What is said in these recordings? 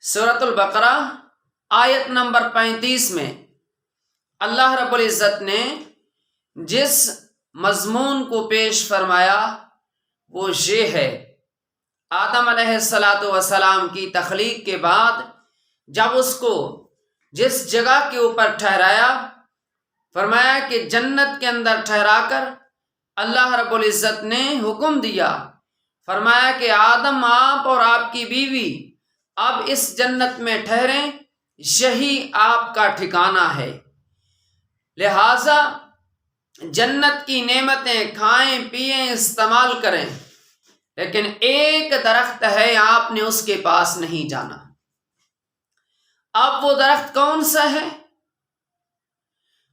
سورۃ البقرہ آیت نمبر 35 میں اللہ رب العزت نے جس مضمون کو پیش فرمایا وہ یہ ہے، آدم علیہ السلام کی تخلیق کے بعد جب اس کو جس جگہ کے اوپر ٹھہرایا، فرمایا کہ جنت کے اندر ٹھہرا کر اللہ رب العزت نے حکم دیا، فرمایا کہ آدم آپ اور آپ کی بیوی اب اس جنت میں ٹھہریں، یہی آپ کا ٹھکانہ ہے، لہٰذا جنت کی نعمتیں کھائیں پئیں استعمال کریں، لیکن ایک درخت ہے آپ نے اس کے پاس نہیں جانا۔ اب وہ درخت کون سا ہے؟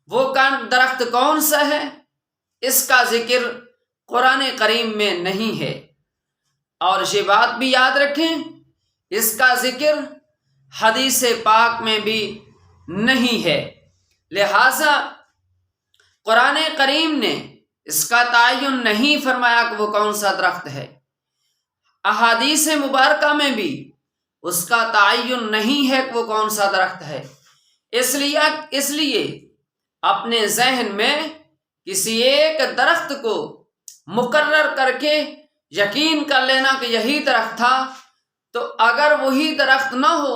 وہ درخت کون سا ہے؟ اس کا ذکر قرآن کریم میں نہیں ہے، اور یہ بات بھی یاد رکھیں اس کا ذکر حدیث پاک میں بھی نہیں ہے، لہٰذا قرآن کریم نے اس کا تعین نہیں فرمایا کہ وہ کون سا درخت ہے، احادیث مبارکہ میں بھی اس کا تعین نہیں ہے کہ وہ کون سا درخت ہے۔ اس لیے اپنے ذہن میں کسی ایک درخت کو مقرر کر کے یقین کر لینا کہ یہی درخت تھا، تو اگر وہی درخت نہ ہو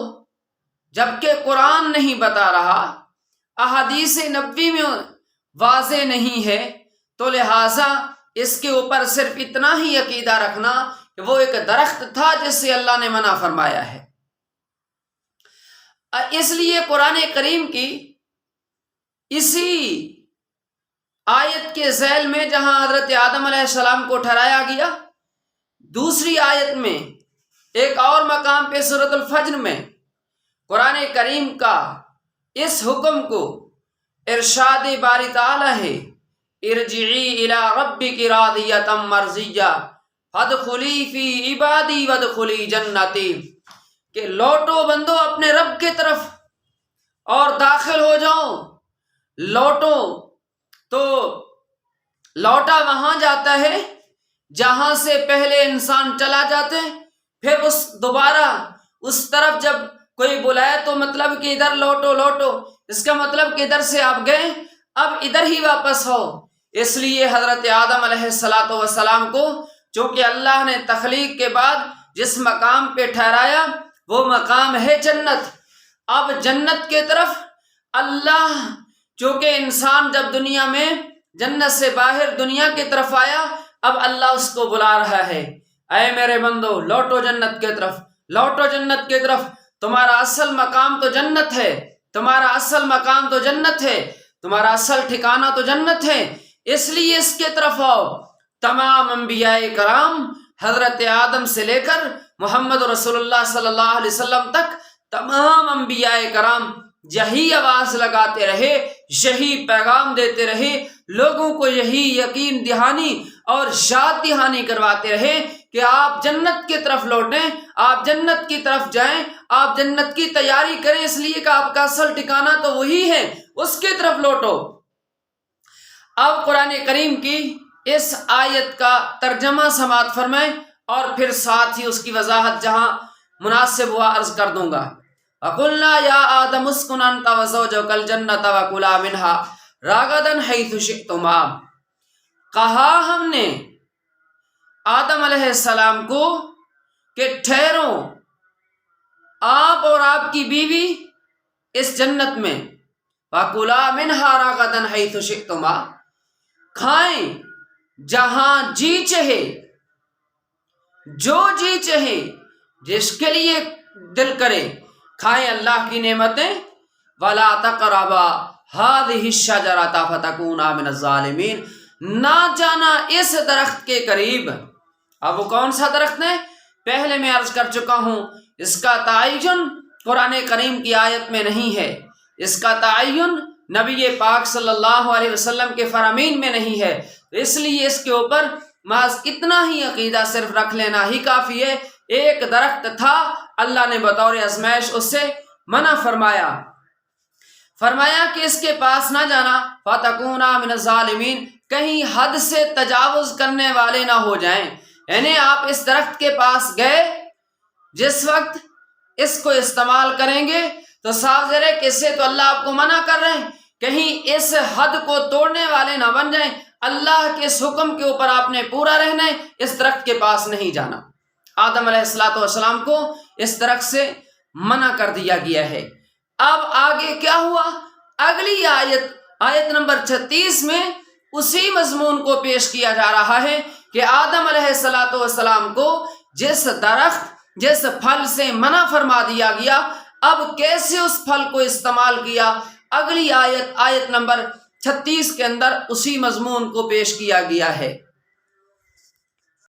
جبکہ قرآن نہیں بتا رہا، احادیث نبوی میں واضح نہیں ہے، تو لہٰذا اس کے اوپر صرف اتنا ہی عقیدہ رکھنا کہ وہ ایک درخت تھا جس سے اللہ نے منع فرمایا ہے۔ اس لیے قرآن کریم کی اسی آیت کے ذیل میں جہاں حضرت آدم علیہ السلام کو ٹھہرایا گیا، دوسری آیت میں ایک اور مقام پہ سورۃ الفجر میں قرآن کریم کا اس حکم کو ارشاد باری تعالی ہے، ارجعی الی ربک راضیۃ مرضیہ فادخلی فی عبادی وادخلی جنتی، کہ لوٹو بندو اپنے رب کی طرف اور داخل ہو جاؤ۔ لوٹو تو لوٹا وہاں جاتا ہے جہاں سے پہلے انسان چلا جاتے، پھر دوبارہ اس طرف جب کوئی بلائے تو مطلب کہ ادھر لوٹو لوٹو، اس کا مطلب کہ ادھر سے آپ گئے اب ادھر ہی واپس ہو۔ اس لیے حضرت آدم علیہ السلام کو چونکہ اللہ نے تخلیق کے بعد جس مقام پہ ٹھہرایا وہ مقام ہے جنت، اب جنت کے طرف اللہ، چونکہ انسان جب دنیا میں جنت سے باہر دنیا کی طرف آیا، اب اللہ اس کو بلا رہا ہے، اے میرے بندو لوٹو جنت کی طرف، لوٹو جنت کی طرف، تمہارا اصل مقام تو جنت ہے، تمہارا اصل مقام تو جنت ہے، تمہارا اصل ٹھکانہ تو جنت ہے، اس لیے اس کے طرف آؤ۔ تمام انبیاء کرام حضرت آدم سے لے کر محمد رسول اللہ صلی اللہ علیہ وسلم تک تمام انبیاء کرام یہی آواز لگاتے رہے، یہی پیغام دیتے رہے، لوگوں کو یہی یقین دہانی اور یاد دہانی کرواتے رہے کہ آپ جنت کی طرف لوٹیں، آپ جنت کی طرف جائیں، آپ جنت کی تیاری کریں، اس لیے کہ آپ کا اصل ٹھکانہ تو وہی ہے، اس کی طرف لوٹو۔ اب قرآن کریم کی اس آیت کا ترجمہ سماعت فرمائیں اور پھر ساتھ ہی اس کی وضاحت جہاں مناسب ہوا عرض کر دوں گا۔ وَقُلْنَا يَا آدَمُ اسْكُنْ أَنْتَ وَزَوْجُكَ الْجَنَّةَ وَكُلَا مِنْهَا رَغَدًا حَيْثُ شِئْتُمَا، کہا ہم نے آدم علیہ السلام کو کہ ٹھہرو آپ اور آپ کی بیوی اس جنت میں، وَكُلَا مِنْهَا رَغَدًا حَيْثُ شِئْتُمَا، کھائیں جہاں جی چاہے، جو جی چاہے، جس کے لیے دل کرے کھائیں اللہ کی نعمتیں۔ وَلَا تَقْرَبَا هَٰذِهِ الشَّجَرَةَ فَتَكُونَا مِنَ الظَّالِمِينَ، نہ جانا اس درخت کے قریب۔ اب وہ کون سا درخت ہے؟ پہلے میں عرض کر چکا ہوں اس کا تعین قرآن کریم کی آیت میں نہیں ہے، اس کا تعین نبی پاک صلی اللہ علیہ وسلم کے فرامین میں نہیں ہے، اس لیے اس کے اوپر محض اتنا ہی عقیدہ صرف رکھ لینا ہی کافی ہے۔ ایک درخت تھا، اللہ نے بطور آزمائش اس سے منع فرمایا، فرمایا کہ اس کے پاس نہ جانا، فَتَكُونَا مِنَ الظَّالِمِينَ، کہیں حد سے تجاوز کرنے والے نہ ہو جائیں۔ یعنی آپ اس درخت کے پاس گئے، جس وقت اس کو استعمال کریں گے تو صاف ظاہر ہے کہ اس سے تو اللہ آپ کو منع کر رہے ہیں، کہیں اس حد کو توڑنے والے نہ بن جائیں، اللہ کے اس حکم کے اوپر آپ نے پورا رہنا ہے، اس درخت کے پاس نہیں جانا۔ آدم علیہ السلام کو اس درخت سے منع کر دیا گیا ہے۔ اب آگے کیا ہوا؟ اگلی آیت نمبر 36 میں اسی مضمون کو پیش کیا جا رہا ہے کہ آدم علیہ السلام کو جس درخت جس پھل سے منع فرما دیا گیا، اب کیسے اس پھل کو استعمال کیا؟ اگلی آیت نمبر 36 کے اندر اسی مضمون کو پیش کیا گیا ہے۔